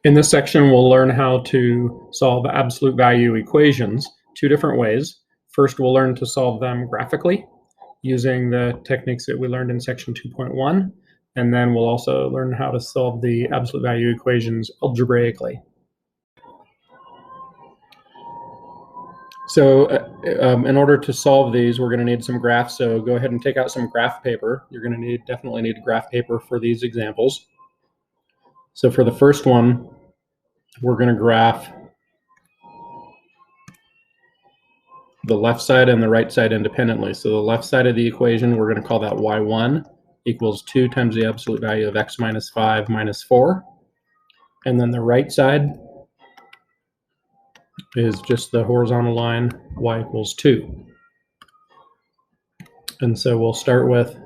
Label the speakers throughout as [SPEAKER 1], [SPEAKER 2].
[SPEAKER 1] In this section, we'll learn how to solve absolute value equations two different ways. First, we'll learn to solve them graphically using the techniques that we learned in section 2.1, and then we'll also learn how to solve the absolute value equations algebraically. So in order to solve these, we're going to need some graphs. So go ahead and take out some graph paper. You're going to definitely need graph paper for these examples. So for the first one, we're going to graph the left side and the right side independently. So the left side of the equation, we're going to call that y1 equals 2 times the absolute value of x minus 5 minus 4. And then the right side is just the horizontal line, y equals 2. And so we'll start with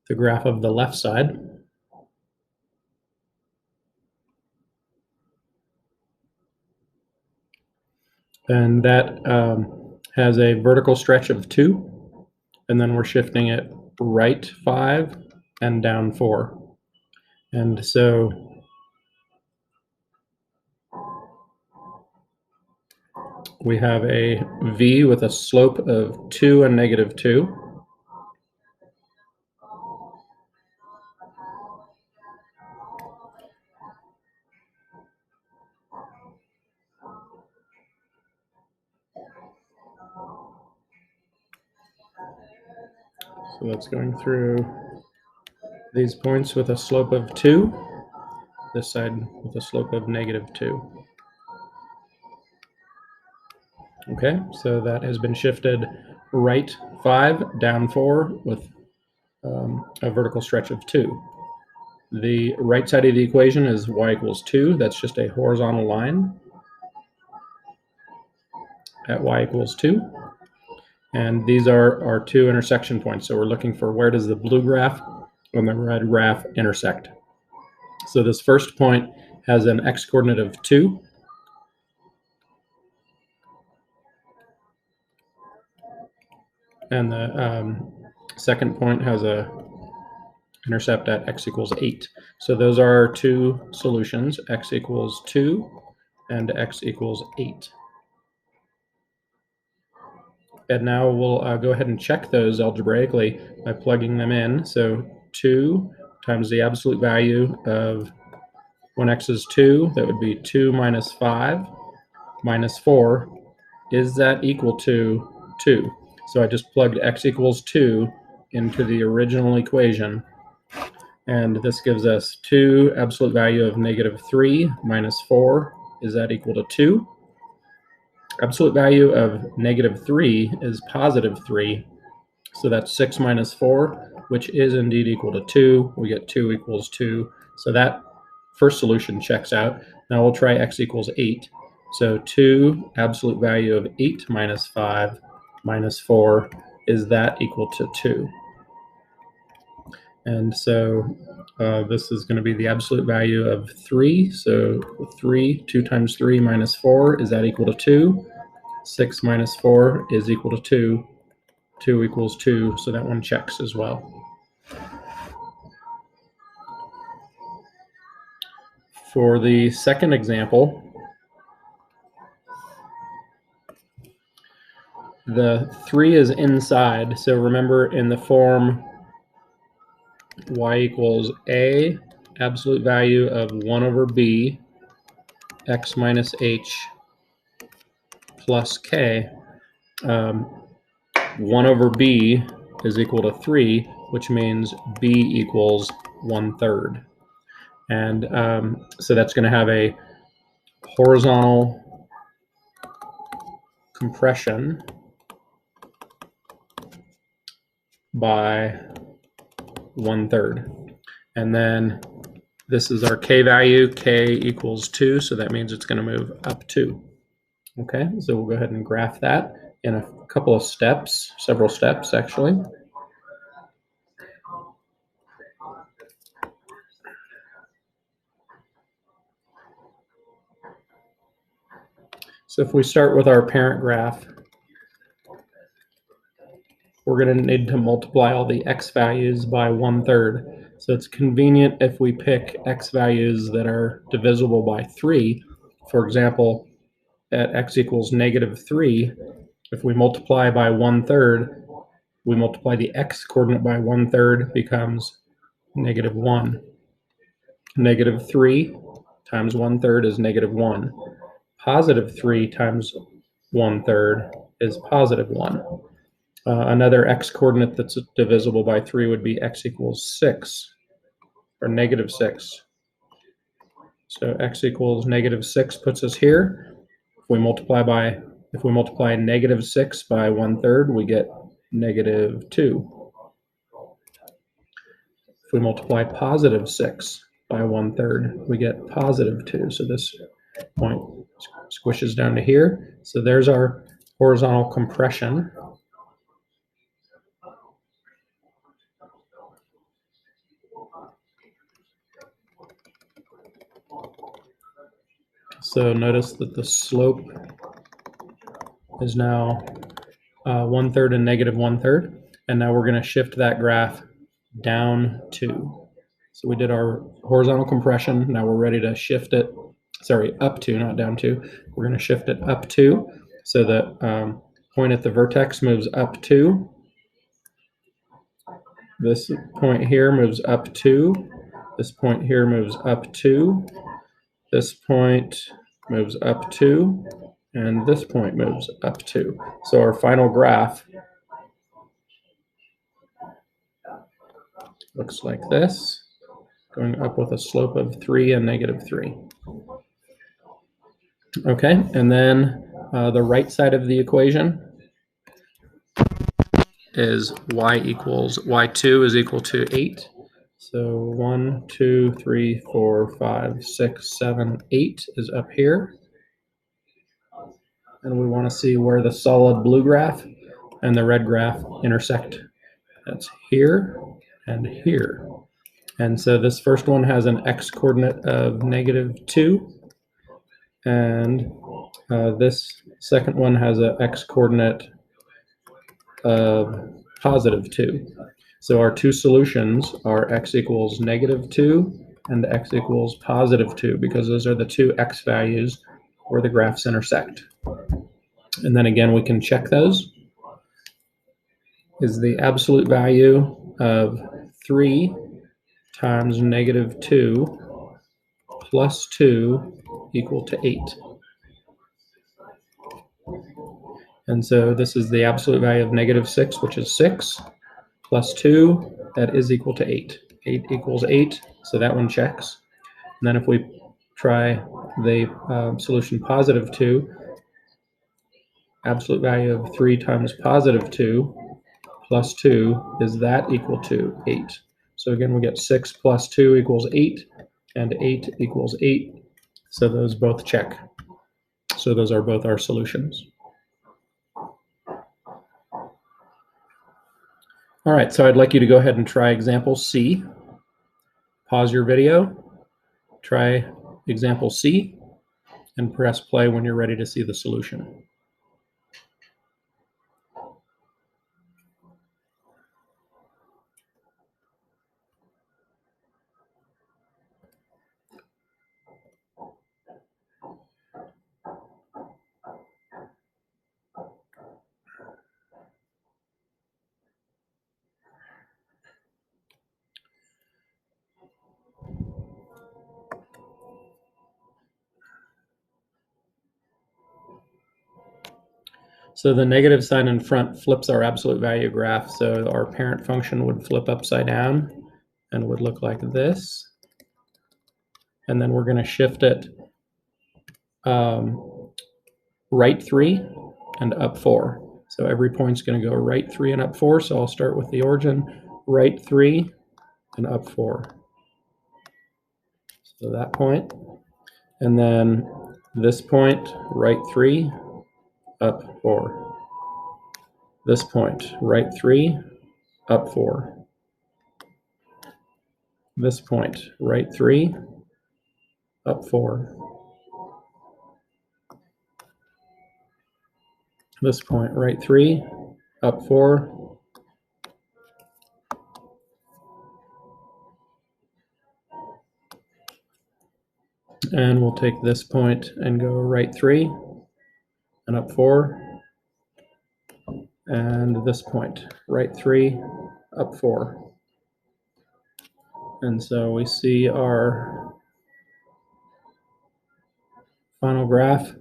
[SPEAKER 1] the graph of the left side. And that has a vertical stretch of 2, and then we're shifting it right 5 and down 4. And so we have a v with a slope of 2 and negative 2. So that's going through these points with a slope of 2, this side with a slope of negative 2. Okay, so that has been shifted right 5, down 4 with a vertical stretch of 2. The right side of the equation is y equals 2. That's just a horizontal line at y equals 2. And these are our two intersection points. So we're looking for where does the blue graph and the red graph intersect. So this first point has an x-coordinate of 2. And the second point has a intercept at x equals 8. So those are our two solutions, x equals 2 and x equals 8. And now we'll go ahead and check those algebraically by plugging them in. So 2 times the absolute value of when x is 2, that would be 2 minus 5 minus 4. Is that equal to 2? So I just plugged x equals 2 into the original equation. And this gives us 2 absolute value of negative 3 minus 4. Is that equal to 2? Absolute value of negative 3 is positive 3. So that's 6 minus 4, which is indeed equal to 2. We get 2 equals 2. So that first solution checks out. Now we'll try x equals 8. So 2 absolute value of 8 minus 5 minus 4, is that equal to 2? And so this is going to be the absolute value of 3. So 2 times 3 minus 4, is that equal to 2? 6 minus 4 is equal to 2. 2 equals 2, so that one checks as well. For the second example, the 3 is inside. So remember, in the form y equals a absolute value of 1 over b x minus h plus k, 1 over b is equal to 3, which means b equals 1/3. And so that's going to have a horizontal compression by 1/3. And then this is our k value, k equals 2, so that means it's going to move up 2. Okay, so we'll go ahead and graph that in a couple of steps, several steps actually. So if we start with our parent graph, we're going to need to multiply all the x values by 1/3. So it's convenient if we pick x values that are divisible by 3. For example, at x equals -3, if we multiply by 1/3, we multiply the x coordinate by 1/3 becomes -1. -3 times 1/3 is -1. +3 times 1/3 is +1. Another x coordinate that's divisible by 3 would be x equals 6, or -6. So x equals -6 puts us here. If we multiply -6 by 1/3, we get -2. If we multiply +6 by 1/3, we get +2. So this point squishes down to here. So there's our horizontal compression. So notice that the slope is now 1/3 and -1/3. And now we're going to shift that graph down 2. So we did our horizontal compression. Now we're ready to shift it, up 2, not down 2. We're going to shift it up 2. So the point at the vertex moves up 2. This point here moves up 2. This point here moves up 2. This point moves up 2. And this point moves up 2. So our final graph looks like this, going up with a slope of 3 and -3. Okay, and then the right side of the equation is y2 is equal to 8. So 1, 2, 3, 4, 5, 6, 7, 8 is up here. And we want to see where the solid blue graph and the red graph intersect. That's here and here. And so this first one has an x coordinate of -2. And this second one has an x coordinate of +2. So our two solutions are x equals -2 and x equals +2, because those are the two x values where the graphs intersect. And then again, we can check those. Is the absolute value of 3 times -2 plus 2 equal to 8? And so this is the absolute value of -6, which is 6, plus 2, that is equal to 8. 8 equals 8, so that one checks. And then if we try the solution +2, absolute value of 3 times +2 plus 2, is that equal to 8? So again, we get 6 plus 2 equals 8, and 8 equals 8. So those both check. So those are both our solutions. All right, so I'd like you to go ahead and try example C. Pause your video, try example C, and press play when you're ready to see the solution. So the negative sign in front flips our absolute value graph. So our parent function would flip upside down and would look like this. And then we're going to shift it right 3 and up 4. So every point's going to go right 3 and up 4. So I'll start with the origin, right 3 and up 4. So that point. And then this point, right 3, up 4. This point, right 3, up 4. This point, right 3, up 4. This point, right 3, up 4. And we'll take this point and go right 3 and up 4. And this point, right 3, up 4. And so we see our final graph.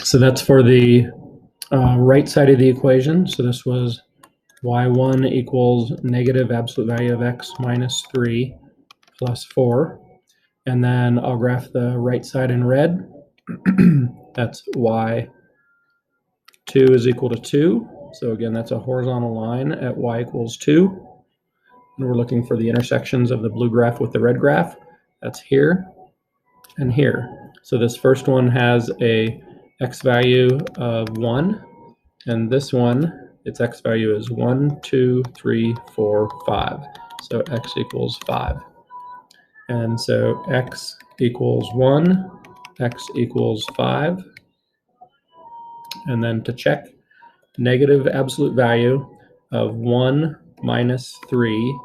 [SPEAKER 1] So that's for the right side of the equation. So this was y1 equals negative absolute value of x minus 3 plus 4. And then I'll graph the right side in red. That's y2 is equal to 2. So again, that's a horizontal line at y equals 2. And we're looking for the intersections of the blue graph with the red graph. That's here and here. So this first one has a x value of 1. And this one, its x value is 1, 2, 3, 4, 5. So x equals 5. And so x equals 1, x equals 5. And then to check, negative absolute value of 1 minus 3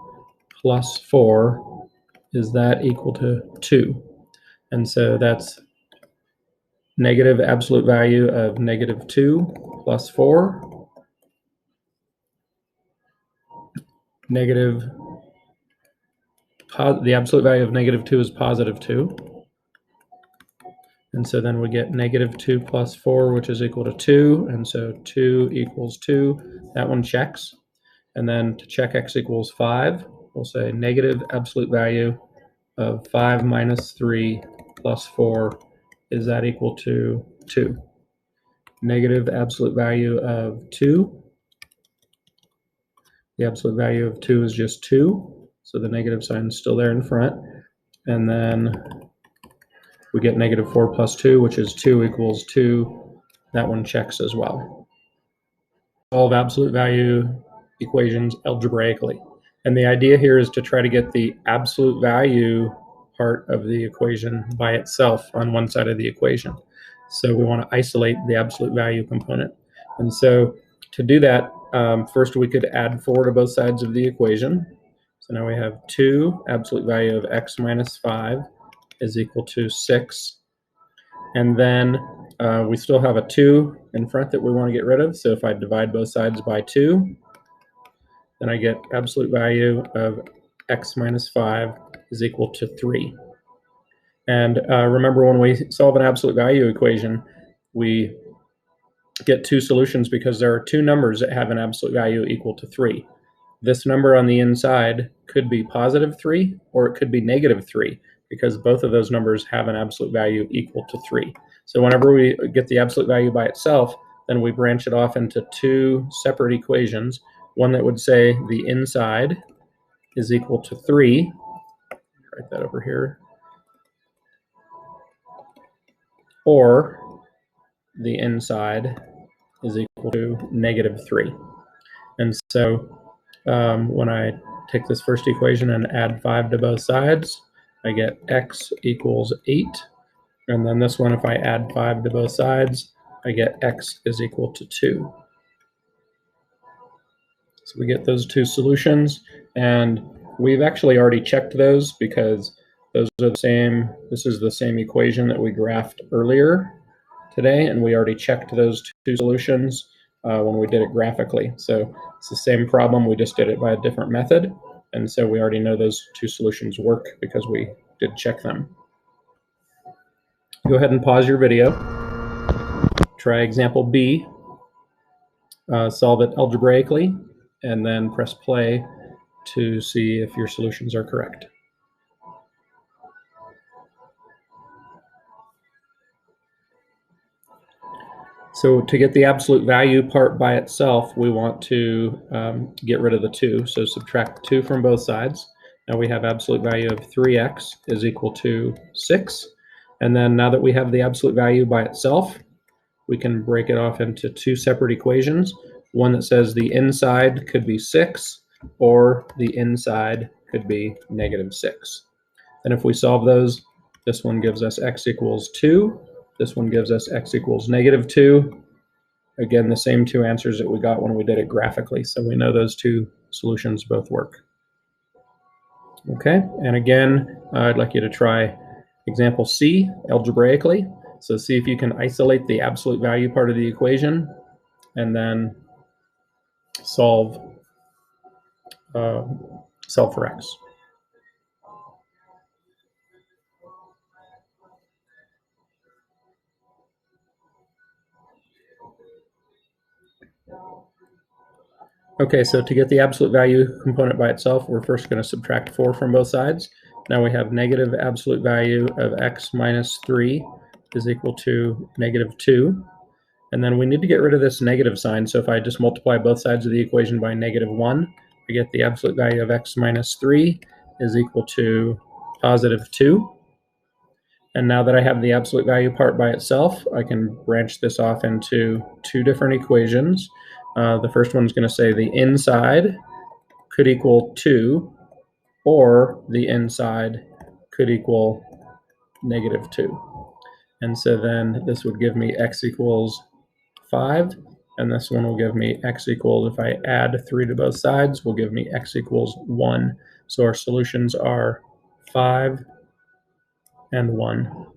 [SPEAKER 1] plus 4, is that equal to 2? And so that's negative absolute value of negative 2 plus 4, negative, the absolute value of negative 2 is positive 2. And so then we get negative 2 plus 4, which is equal to 2. And so 2 equals 2. That one checks. And then to check x equals 5, we'll say negative absolute value of 5 minus 3 plus 4, is that equal to 2? Negative absolute value of 2. The absolute value of 2 is just 2. So the negative sign is still there in front. And then we get negative 4 plus 2, which is 2 equals 2. That one checks as well. Solve absolute value equations algebraically. And the idea here is to try to get the absolute value part of the equation by itself on one side of the equation. So we want to isolate the absolute value component. And so to do that, first we could add 4 to both sides of the equation. So now we have 2 absolute value of x minus 5 is equal to 6. And then we still have a 2 in front that we want to get rid of. So if I divide both sides by 2, then I get absolute value of x minus 5 is equal to 3. And remember, when we solve an absolute value equation, we get 2 solutions because there are 2 numbers that have an absolute value equal to 3. This number on the inside could be positive 3 or it could be negative 3, because both of those numbers have an absolute value equal to 3. So whenever we get the absolute value by itself, then we branch it off into 2 separate equations. One that would say the inside is equal to 3. Write that over here. Or the inside is equal to negative 3. And so when I take this first equation and add 5 to both sides, I get x equals 8. And then this one, if I add 5 to both sides, I get x is equal to 2. So we get those 2 solutions, and we've actually already checked those because those are the same. This is the same equation that we graphed earlier today, and we already checked those 2 solutions when we did it graphically. So it's the same problem, we just did it by a different method, and so we already know those 2 solutions work because we did check them. Go ahead and pause your video. Try example B. Solve it algebraically, and then press play to see if your solutions are correct. So to get the absolute value part by itself, we want to get rid of the 2. So subtract 2 from both sides. Now we have absolute value of 3x is equal to 6. And then now that we have the absolute value by itself, we can break it off into 2 separate equations. One that says the inside could be 6, or the inside could be negative 6. And if we solve those, this one gives us x equals 2. This one gives us x equals negative 2. again, the same two answers that we got when we did it graphically. So we know those two solutions both work. Okay, and again, I'd like you to try example C algebraically. So see if you can isolate the absolute value part of the equation and then solve for x. Okay, so to get the absolute value component by itself, we're first going to subtract 4 from both sides. Now we have negative absolute value of x minus 3 is equal to negative 2. And then we need to get rid of this negative sign. So if I just multiply both sides of the equation by negative 1, I get the absolute value of x minus 3 is equal to positive 2. And now that I have the absolute value part by itself, I can branch this off into two different equations. The first one is going to say the inside could equal 2, or the inside could equal negative 2. And so then this would give me x equals 5, and this one will give me x equals, if I add 3 to both sides, will give me x equals 1. So our solutions are 5 and 1.